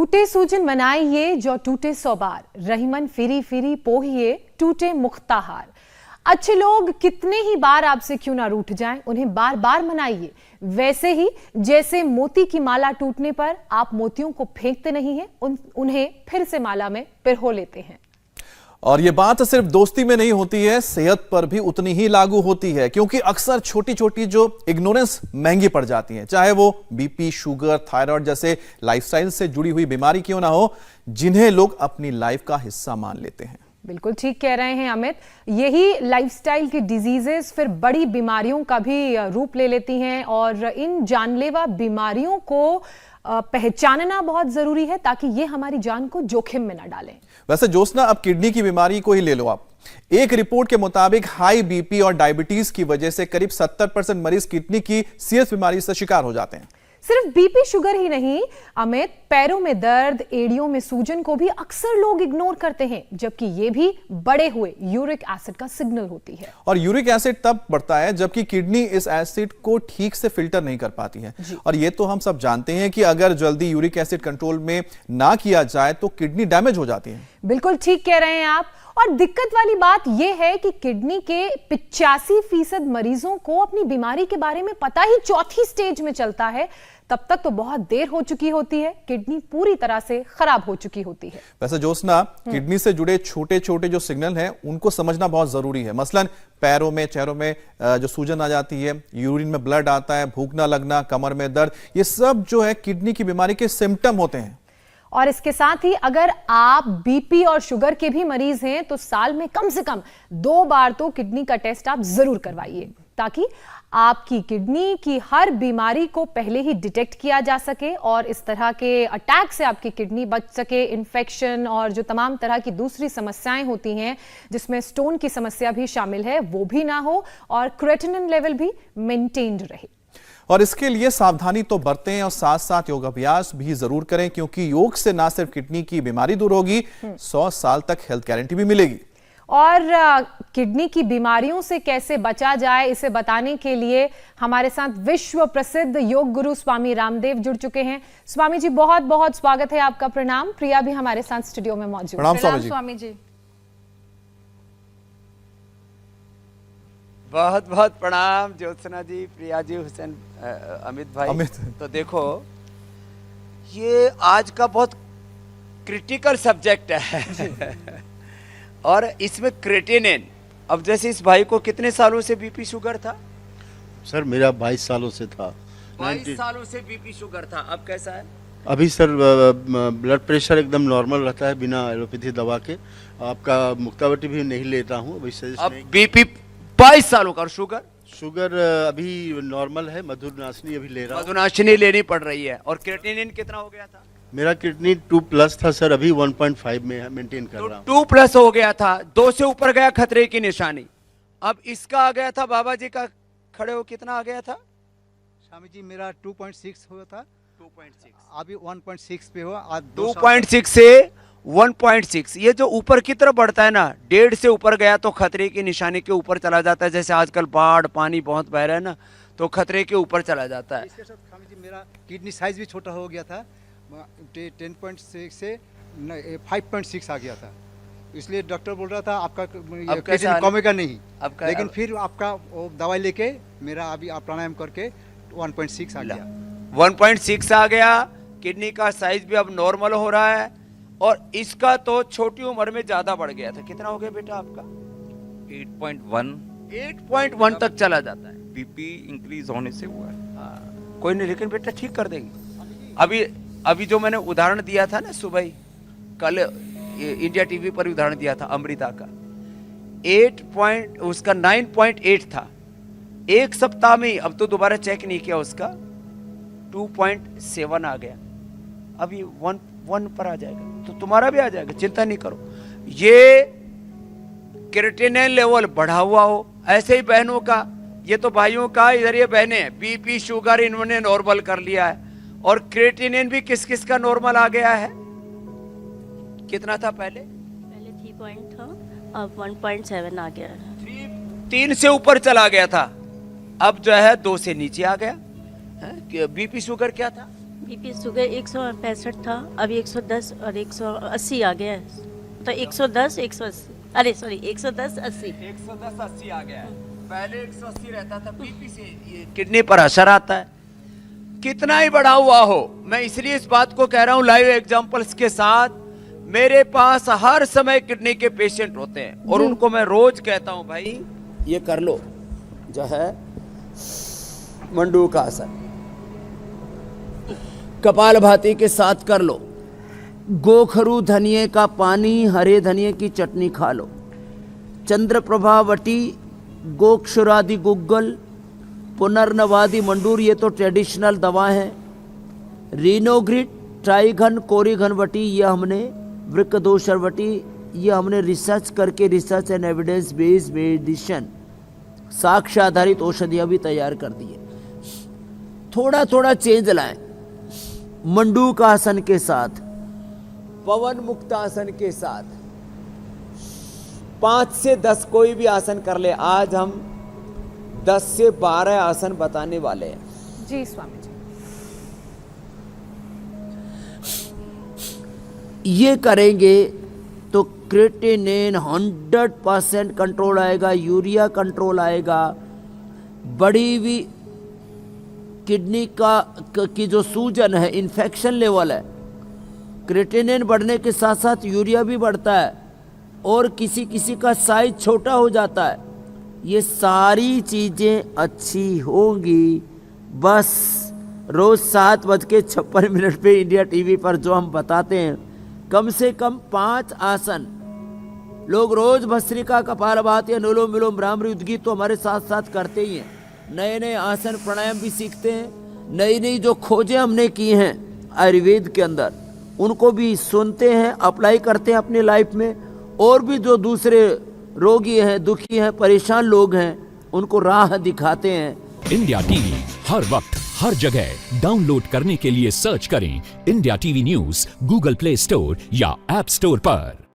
टूटे सूजन मनाइए जो टूटे 100 बार, रहीमन फिरी फिरी पोहिए टूटे मुख्ताहार। अच्छे लोग कितने ही बार आपसे क्यों ना रूठ जाएं, उन्हें बार बार मनाइए। वैसे ही जैसे मोती की माला टूटने पर आप मोतियों को फेंकते नहीं हैं, उन्हें फिर से माला में पिरो लेते हैं। और ये बात सिर्फ दोस्ती में नहीं होती है, सेहत पर भी उतनी ही लागू होती है, क्योंकि अक्सर छोटी छोटी जो इग्नोरेंस महंगी पड़ जाती हैं, चाहे वो बीपी, शुगर, थायराइड जैसे लाइफस्टाइल से जुड़ी हुई बीमारी क्यों ना हो, जिन्हें लोग अपनी लाइफ का हिस्सा मान लेते हैं। बिल्कुल ठीक कह रहे हैं अमित। यही लाइफस्टाइल की डिजीजेस फिर बड़ी बीमारियों का भी रूप ले लेती हैं और इन जानलेवा बीमारियों को पहचानना बहुत जरूरी है ताकि ये हमारी जान को जोखिम में ना डालें। वैसे जोस्ना, अब किडनी की बीमारी को ही ले लो आप। एक रिपोर्ट के मुताबिक हाई बीपी और डायबिटीज की वजह से करीब 70% मरीज किडनी की सीरियस बीमारी से शिकार हो जाते हैं। सिर्फ बीपी शुगर ही नहीं अमित, पैरों में दर्द, एड़ियों में सूजन को भी अक्सर लोग इग्नोर करते हैं, जबकि ये भी बढ़े हुए यूरिक एसिड का सिग्नल होती है। और यूरिक एसिड तब बढ़ता है जबकि किडनी इस एसिड को ठीक से फिल्टर नहीं कर पाती है। और ये तो हम सब जानते हैं कि अगर जल्दी यूरिक एसिड कंट्रोल में ना किया जाए तो किडनी डैमेज हो जाती है। बिल्कुल ठीक कह रहे हैं आप। और दिक्कत वाली बात यह है कि किडनी के 85% मरीजों को अपनी बीमारी के बारे में पता ही चौथी स्टेज में चलता है। तब तक तो बहुत देर हो चुकी होती है, किडनी पूरी तरह से खराब हो चुकी होती है। वैसे जोस्ना, किडनी से जुड़े छोटे छोटे जो सिग्नल हैं उनको समझना बहुत जरूरी है। मसलन पैरों में, चेहरों में जो सूजन आ जाती है, यूरिन में ब्लड आता है, भूख ना लगना, कमर में दर्द, ये सब जो है किडनी की बीमारी के सिम्टम होते हैं। और इसके साथ ही अगर आप बीपी और शुगर के भी मरीज हैं तो साल में कम से कम 2 बार तो किडनी का टेस्ट आप जरूर करवाइए, ताकि आपकी किडनी की हर बीमारी को पहले ही डिटेक्ट किया जा सके और इस तरह के अटैक से आपकी किडनी बच सके। इन्फेक्शन और जो तमाम तरह की दूसरी समस्याएं होती हैं, जिसमें स्टोन की समस्या भी शामिल है, वो भी ना हो और क्रेटिनिन लेवल भी मेंटेन्ड रहे। और इसके लिए सावधानी तो बरतें और साथ साथ योगाभ्यास भी जरूर करें, क्योंकि योग से ना सिर्फ किडनी की बीमारी दूर होगी, 100 साल तक हेल्थ गारंटी भी मिलेगी। और किडनी की बीमारियों से कैसे बचा जाए, इसे बताने के लिए हमारे साथ विश्व प्रसिद्ध योग गुरु स्वामी रामदेव जुड़ चुके हैं। स्वामी जी, बहुत बहुत स्वागत है आपका। प्रणाम। प्रिया भी हमारे साथ स्टूडियो में मौजूद। प्रणाम स्वामी जी। बहुत बहुत प्रणाम ज्योत्सना जी, प्रिया जी, हुसैन, अमित भाई। तो देखो, ये आज का बहुत क्रिटिकल सब्जेक्ट है और इसमें क्रेटिनिन, अब जैसे इस भाई को कितने सालों से बीपी शुगर था? सर मेरा 22 सालों से था। 22 सालों से बीपी शुगर था। अब कैसा है? अभी सर ब्लड प्रेशर एकदम नॉर्मल रहता है बिना एलोपैथी दवा के। आपका मुक्तावटी भी नहीं लेता हूँ अभी। अब बीपी 22 सालों का। और शुगर अभी नॉर्मल है, मधुनाशिनी अभी ले रहा हूँ। मधुनाशिनी लेनी पड़ रही है। और क्रेटिनिन कितना हो गया था? मेरा किडनी 2+ था सर, अभी 1.5 में मेंटेन कर रहा हूँ। 2+ हो गया था, 2 से ऊपर गया खतरे की निशानी। अब इसका आ गया था, बाबा जी का खड़े हो कितना आ गया था? स्वामी जी मेरा 2.6 हुआ था। 2.6 अभी 1.6 पे हुआ। 2.6 से 1.6। ये जो ऊपर की तरफ बढ़ता है ना, 1.5 से ऊपर गया तो खतरे की निशानी के ऊपर चला जाता है। जैसे आजकल बाढ़ पानी बहुत बह रहा है ना, तो खतरे के ऊपर चला जाता है। इसके साथ स्वामी जी मेरा किडनी साइज भी छोटा हो गया था, 10.6 से 5.6 आ गया था। इसलिए डॉक्टर बोल रहा था आपका किडनी कमेगा नहीं। लेकिन फिर आपका दवाई लेके मेरा अभी आप प्राणायाम करके 1.6 आ गया। 1.6 आ गया। किडनी का साइज भी अब नॉर्मल हो रहा है। और इसका तो छोटी उम्र में ज्यादा बढ़ गया था। कितना हो गया बेटा आपका? 8.1 तक चला जाता है। बीपी इंक्रीज होने से हुआ है। कोई नहीं, लेकिन बेटा ठीक कर देंगे। अभी जो मैंने उदाहरण दिया था ना सुबह ही, कल इंडिया टीवी पर उदाहरण दिया था अमृता का, उसका 9.8 था एक सप्ताह में। अब तो दोबारा चेक नहीं किया, उसका 2.7 आ गया। अभी 1 पर आ जाएगा, तो तुम्हारा भी आ जाएगा, चिंता नहीं करो। ये क्रेटिनिन लेवल बढ़ा हुआ हो, ऐसे ही बहनों का, ये तो भाइयों का, इधर ये बहनें हैं, बीपी शुगर इन्होंने नॉर्मल कर लिया है। और क्रेटिनिन भी किस किस का नॉर्मल आ गया है? कितना था पहले? 3 पॉइंट था, अब 1.7 आ गया है। 3 से ऊपर चला गया था, अब जो है 2 से नीचे आ गया। बीपी शुगर क्या था? बीपी शुगर 165 था, अभी 110 और 180 आ गया है। तो 110 180, अरे सॉरी 110 80। 110 80 आ गया है। पहले 180 रहता था। बीपी से ये किडनी पर असर आता है, कितना ही बढ़ा हुआ हो। मैं इसलिए इस बात को कह रहा हूं लाइव एग्जांपल्स के साथ। मेरे पास हर समय किडनी के पेशेंट होते हैं और उनको मैं रोज कहता हूं भाई ये कर लो जो है मंडूक का आसन, कपालभाति के साथ कर लो, गोखरू धनिये का पानी, हरे धनिये की चटनी खा लो, चंद्रप्रभावटी, गोक्षुरादि गुग्गल, पुनर्नवादि मंडूर, ये तो ट्रेडिशनल दवा है। रीनोग्रिड, ट्राइघन, कोरिघनवटी, ये हमने वृक्कदोषरवटी, ये हमने रिसर्च करके research and evidence based medicine साक्ष्य आधारित औषधियाँ भी तैयार कर दी है। थोड़ा थोड़ा चेंज लाएं, मंडूक आसन के साथ, पवन मुक्त आसन के साथ, 5 से 10 कोई भी आसन कर ले। आज हम 10 से 12 आसन बताने वाले हैं। जी स्वामी जी। ये करेंगे तो क्रिएटिनिन 100% कंट्रोल आएगा, यूरिया कंट्रोल आएगा, बढ़ी हुई किडनी की जो सूजन है, इन्फेक्शन लेवल है, क्रिएटिनिन बढ़ने के साथ साथ यूरिया भी बढ़ता है और किसी किसी का साइज छोटा हो जाता है। ये सारी चीज़ें अच्छी होंगी। बस रोज़ 7:56 पे इंडिया टीवी पर जो हम बताते हैं, कम से कम 5 आसन लोग रोज भस्त्रिका, कपालभाति, अनुलोम विलोम, भ्रामरी, उद्गीत तो हमारे साथ साथ करते ही हैं। नए नए आसन प्राणायाम भी सीखते हैं। नई नई जो खोजें हमने की हैं आयुर्वेद के अंदर, उनको भी सुनते हैं, अप्लाई करते हैं अपनी लाइफ में। और भी जो दूसरे रोगी हैं, दुखी हैं, परेशान लोग हैं, उनको राह दिखाते हैं। इंडिया टीवी हर वक्त हर जगह डाउनलोड करने के लिए सर्च करें India TV news Google play store या ऐप स्टोर पर।